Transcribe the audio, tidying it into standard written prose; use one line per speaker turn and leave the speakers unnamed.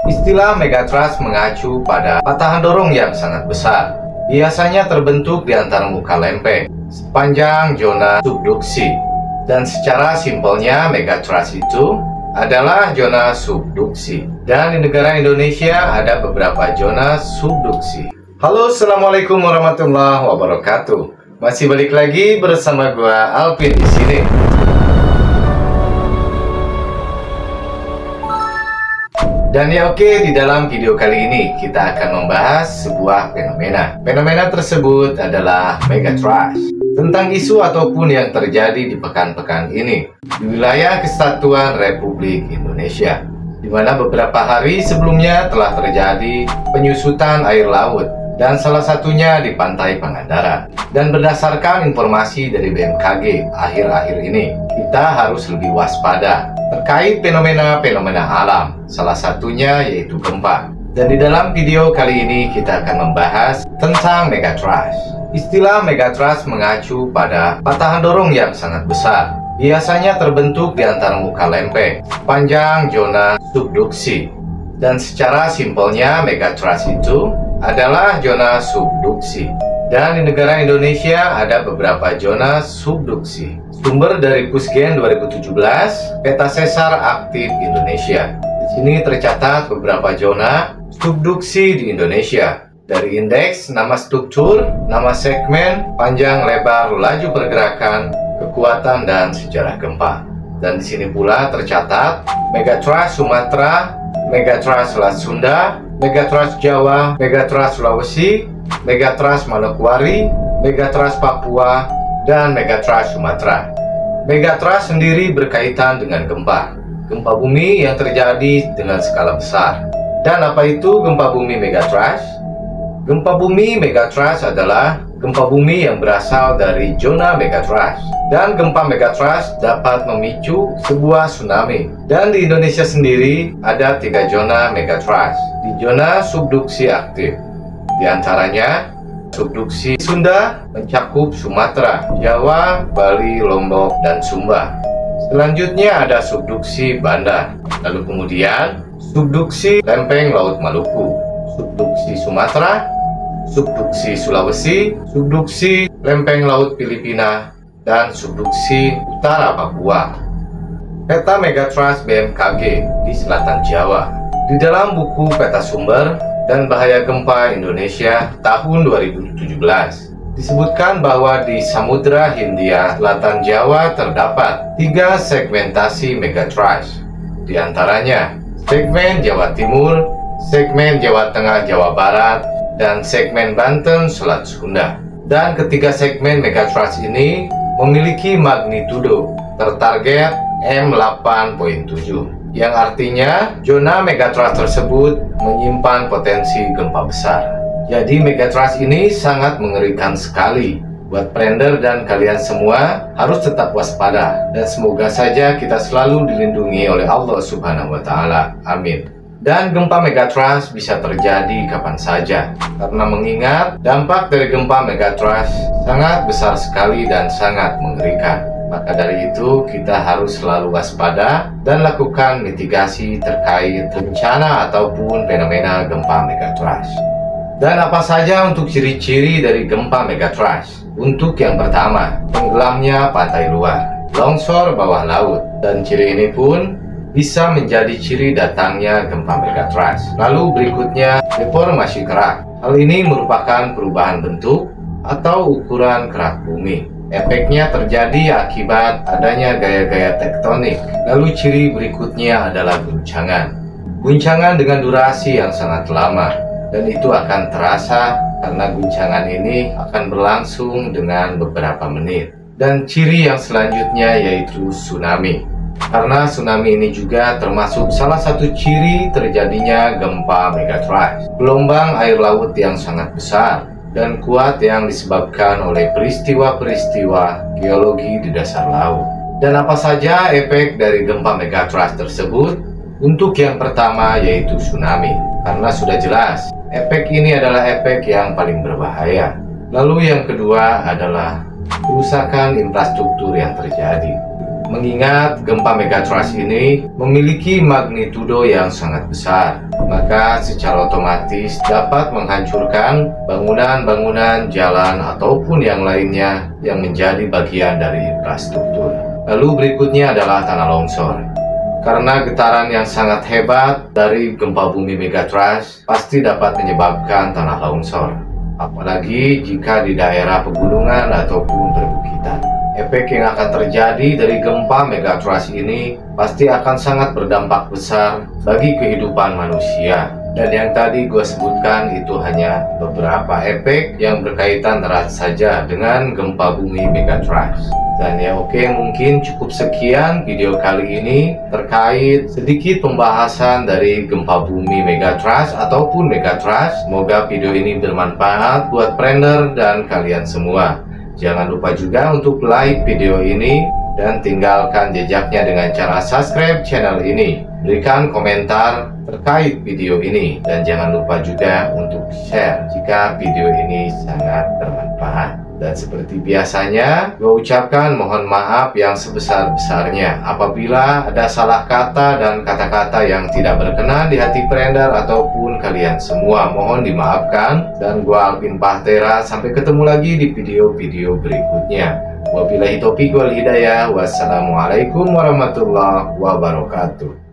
Istilah megatrust mengacu pada patahan dorong yang sangat besar. Biasanya terbentuk di antara muka lempeng sepanjang zona subduksi. Dan secara simpelnya megatrust itu adalah zona subduksi. Dan di negara Indonesia ada beberapa zona subduksi. Halo, assalamualaikum warahmatullahi wabarakatuh. Masih balik lagi bersama gua Alvin di sini. Dan ya oke, di dalam video kali ini kita akan membahas sebuah fenomena. Fenomena tersebut adalah megatrust. Tentang isu ataupun yang terjadi di pekan-pekan ini di wilayah Kesatuan Republik Indonesia, di mana beberapa hari sebelumnya telah terjadi penyusutan air laut dan salah satunya di Pantai Pangandaran. Dan berdasarkan informasi dari BMKG akhir-akhir ini, kita harus lebih waspada terkait fenomena-fenomena alam, salah satunya yaitu gempa. Dan di dalam video kali ini kita akan membahas tentang megatrust. Istilah megatrust mengacu pada patahan dorong yang sangat besar. Biasanya terbentuk di antara muka lempeng sepanjang zona subduksi. Dan secara simpelnya megatrust itu adalah zona subduksi. Dan di negara Indonesia ada beberapa zona subduksi. Sumber dari Pusgen 2017, Peta Sesar Aktif Indonesia. Di sini tercatat beberapa zona subduksi di Indonesia. Dari indeks, nama struktur, nama segmen, panjang lebar, laju pergerakan, kekuatan dan sejarah gempa. Dan di sini pula tercatat megatrust Sumatera, megatrust Selat Sunda, megatrust Jawa, megatrust Sulawesi, megatrust Manokwari, megatrust Papua, dan megatrust Sumatera. Megatrust sendiri berkaitan dengan gempa bumi yang terjadi dengan skala besar. Dan apa itu gempa bumi megatrust? Gempa bumi megatrust adalah gempa bumi yang berasal dari zona megatrust. Dan gempa megatrust dapat memicu sebuah tsunami. Dan di Indonesia sendiri ada 3 zona megatrust di zona subduksi aktif. Di antaranya subduksi Sunda mencakup Sumatera, Jawa, Bali, Lombok, dan Sumba. Selanjutnya ada subduksi Banda. Lalu kemudian subduksi lempeng Laut Maluku, subduksi Sumatera, subduksi Sulawesi, subduksi lempeng Laut Filipina, dan subduksi utara Papua. Peta megatrust BMKG di selatan Jawa. Di dalam buku Peta Sumber dan Bahaya Gempa Indonesia tahun 2017 disebutkan bahwa di Samudra Hindia Selatan Jawa terdapat 3 segmentasi megatrust. Di antaranya segmen Jawa Timur, segmen Jawa Tengah Jawa Barat, dan segmen Banten Selat Sunda. Dan ketiga segmen megatrust ini memiliki magnitudo tertarget M8.7, yang artinya zona megatrust tersebut menyimpan potensi gempa besar. Jadi megatrust ini sangat mengerikan sekali. Buat Prender dan kalian semua harus tetap waspada, dan semoga saja kita selalu dilindungi oleh Allah Subhanahu wa Ta'ala. Amin. Dan gempa megatrust bisa terjadi kapan saja, karena mengingat dampak dari gempa megatrust sangat besar sekali dan sangat mengerikan. Maka dari itu kita harus selalu waspada dan lakukan mitigasi terkait bencana ataupun fenomena gempa megatrust. Dan apa saja untuk ciri-ciri dari gempa megatrust? Untuk yang pertama, tenggelamnya pantai luar, longsor bawah laut, dan ciri ini pun bisa menjadi ciri datangnya gempa megatrust. Lalu berikutnya, deformasi kerak. Hal ini merupakan perubahan bentuk atau ukuran kerak bumi. Efeknya terjadi akibat adanya gaya-gaya tektonik. Lalu ciri berikutnya adalah guncangan. Guncangan dengan durasi yang sangat lama, dan itu akan terasa karena guncangan ini akan berlangsung dengan beberapa menit. Dan ciri yang selanjutnya yaitu tsunami. Karena tsunami ini juga termasuk salah satu ciri terjadinya gempa megatrust. Gelombang air laut yang sangat besar dan kuat yang disebabkan oleh peristiwa-peristiwa geologi di dasar laut. Dan apa saja efek dari gempa megatrust tersebut? Untuk yang pertama yaitu tsunami, karena sudah jelas efek ini adalah efek yang paling berbahaya. Lalu yang kedua adalah kerusakan infrastruktur yang terjadi. Mengingat gempa megatrust ini memiliki magnitudo yang sangat besar, maka secara otomatis dapat menghancurkan bangunan-bangunan, jalan, ataupun yang lainnya yang menjadi bagian dari infrastruktur. Lalu berikutnya adalah tanah longsor. Karena getaran yang sangat hebat dari gempa bumi megatrust pasti dapat menyebabkan tanah longsor, apalagi jika di daerah pegunungan ataupun perbukitan. Efek yang akan terjadi dari gempa megatrust ini pasti akan sangat berdampak besar bagi kehidupan manusia. Dan yang tadi gue sebutkan itu hanya beberapa efek yang berkaitan erat saja dengan gempa bumi megatrust. Dan ya oke, mungkin cukup sekian video kali ini terkait sedikit pembahasan dari gempa bumi megatrust ataupun megatrust. Semoga video ini bermanfaat buat Prender dan kalian semua. Jangan lupa juga untuk like video ini dan tinggalkan jejaknya dengan cara subscribe channel ini. Berikan komentar terkait video ini dan jangan lupa juga untuk share jika video ini sangat bermanfaat. Dan seperti biasanya, gue ucapkan mohon maaf yang sebesar-besarnya apabila ada salah kata dan kata-kata yang tidak berkenan di hati Prender ataupun kalian semua. Mohon dimaafkan. Dan gue Alvin Bahtera, sampai ketemu lagi di video-video berikutnya. Wabillahi taufiq wal hidayah. Wassalamualaikum warahmatullahi wabarakatuh.